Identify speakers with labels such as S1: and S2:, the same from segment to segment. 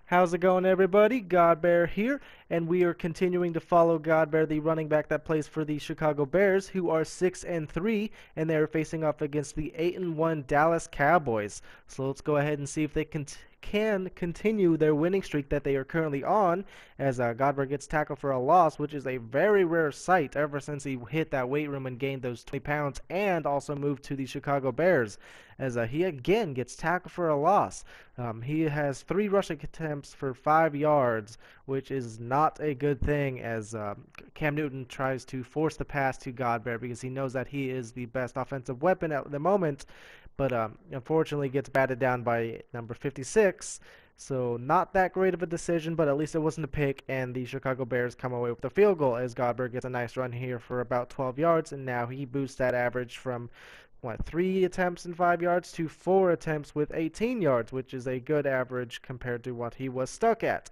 S1: How's it going, everybody? GodBaer here, and we are continuing to follow GodBaer, the running back that plays for the Chicago Bears, who are 6-3, and they are facing off against the 8-1 Dallas Cowboys. So let's go ahead and see if they can continue their winning streak that they are currently on, as GodBaer gets tackled for a loss, which is a very rare sight ever since he hit that weight room and gained those 20 pounds, and also moved to the Chicago Bears, as he again gets tackled for a loss. He has 3 rushing attempts for 5 yards, which is not a good thing, as Cam Newton tries to force the pass to GodBaer because he knows that he is the best offensive weapon at the moment, but unfortunately gets batted down by number 56. So not that great of a decision, but at least it wasn't a pick, and the Chicago Bears come away with a field goal as GodBaer gets a nice run here for about 12 yards, and now he boosts that average from 3 attempts and 5 yards to 4 attempts with 18 yards, which is a good average compared to what he was stuck at.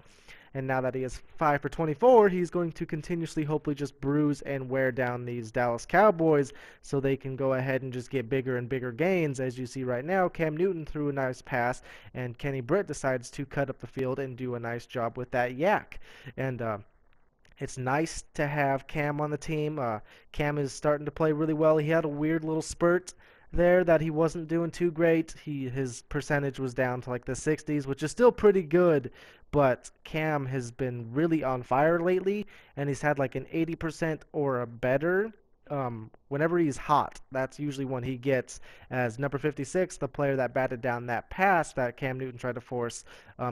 S1: And now that he is 5 for 24, he's going to continuously hopefully just bruise and wear down these Dallas Cowboys so they can go ahead and just get bigger and bigger gains. As you see right now, Cam Newton threw a nice pass, and Kenny Britt decides to cut up the field and do a nice job with that yak. And it's nice to have Cam on the team. Cam is starting to play really well. He had a weird little spurt there that he wasn't doing too great. His percentage was down to like the 60s, which is still pretty good, but Cam has been really on fire lately, and he's had like an 80% or a better whenever he's hot. That's usually when he gets, as number 56, the player that batted down that pass that Cam Newton tried to force,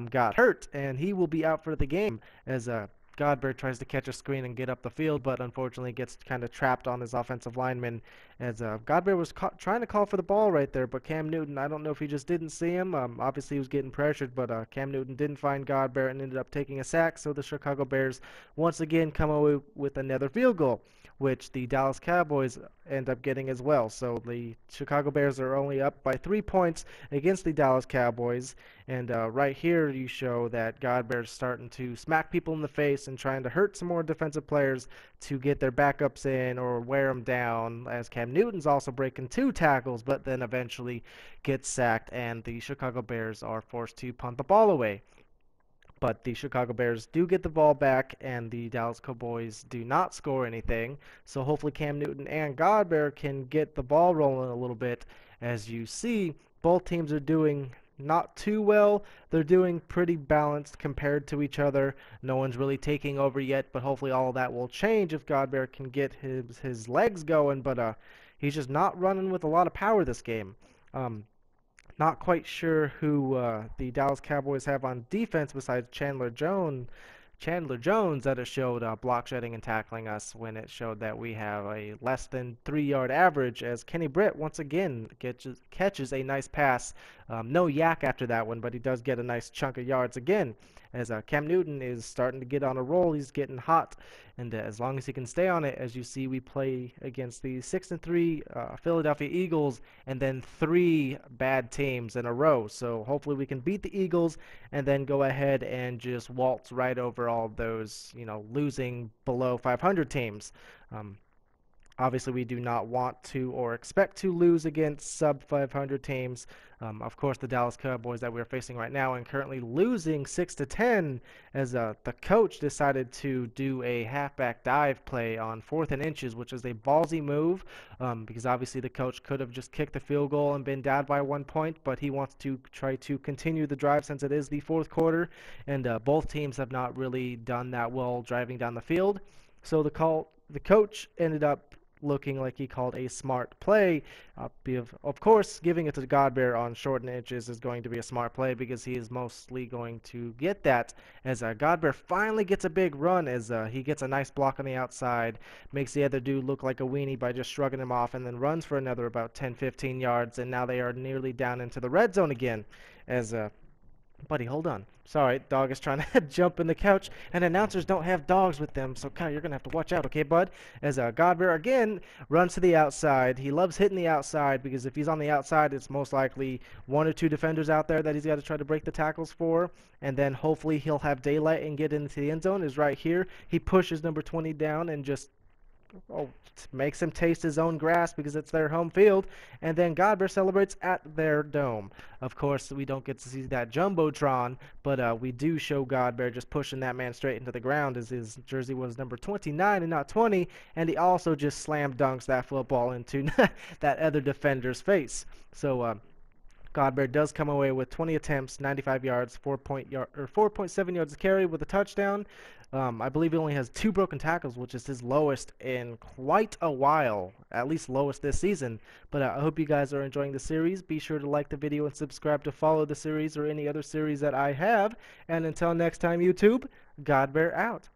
S1: got hurt, and he will be out for the game, as GodBaer tries to catch a screen and get up the field, but unfortunately gets kind of trapped on his offensive lineman, as GodBaer was trying to call for the ball right there, but Cam Newton, I don't know if he just didn't see him. Obviously he was getting pressured, but Cam Newton didn't find GodBaer and ended up taking a sack, so the Chicago Bears once again come away with another field goal, which the Dallas Cowboys end up getting as well. So the Chicago Bears are only up by 3 points against the Dallas Cowboys, and right here you show that GodBaer's starting to smack people in the face and trying to hurt some more defensive players to get their backups in or wear them down, as Cam Newton's also breaking 2 tackles, but then eventually gets sacked, and the Chicago Bears are forced to punt the ball away. But the Chicago Bears do get the ball back, and the Dallas Cowboys do not score anything. So hopefully Cam Newton and GodBaer can get the ball rolling a little bit. As you see, both teams are doing not too well. They're doing pretty balanced compared to each other. No one's really taking over yet, but hopefully all of that will change if GodBaer can get his legs going. But he's just not running with a lot of power this game. Not quite sure who the Dallas Cowboys have on defense besides Chandler Jones that it showed block shedding and tackling us, when it showed that we have a less than 3-yard average, as Kenny Britt once again catches a nice pass. No yak after that one, but he does get a nice chunk of yards again, as Cam Newton is starting to get on a roll. He's getting hot, and as long as he can stay on it, as you see, we play against the 6-3 Philadelphia Eagles, and then 3 bad teams in a row. So hopefully we can beat the Eagles and then go ahead and just waltz right over all those, losing below 500 teams. Obviously, we do not want to or expect to lose against sub-500 teams. Of course, the Dallas Cowboys that we're facing right now and currently losing 6-10, as the coach decided to do a halfback dive play on 4th and inches, which is a ballsy move, because obviously the coach could have just kicked the field goal and been down by 1 point, but he wants to try to continue the drive since it is the 4th quarter, and both teams have not really done that well driving down the field. So the coach ended up looking like he called a smart play. Of course, giving it to GodBaer on 4th and inches is going to be a smart play, because he is mostly going to get that, as GodBaer finally gets a big run, as he gets a nice block on the outside, makes the other dude look like a weenie by just shrugging him off, and then runs for another about 10-15 yards, and now they are nearly down into the red zone again, as buddy, hold on. Sorry, dog is trying to jump in the couch, and announcers don't have dogs with them, so Kyle, you're going to have to watch out, okay, bud? As GodBaer again runs to the outside. He loves hitting the outside, because if he's on the outside, it's most likely 1 or 2 defenders out there that he's got to try to break the tackles for, and then hopefully he'll have daylight and get into the end zone. Is right here. He pushes number 20 down and just oh, makes him taste his own grass because it's their home field, and then GodBaer celebrates at their dome. Of course, we don't get to see that jumbotron, but we do show GodBaer just pushing that man straight into the ground, as his jersey was number 29 and not 20, and he also just slam dunks that football into that other defender's face. So GodBaer does come away with 20 attempts, 95 yards, 4.7 yards a carry with a touchdown. I believe he only has 2 broken tackles, which is his lowest in quite a while, at least lowest this season. But I hope you guys are enjoying the series. Be sure to like the video and subscribe to follow the series or any other series that I have. And until next time, YouTube, GodBaer out.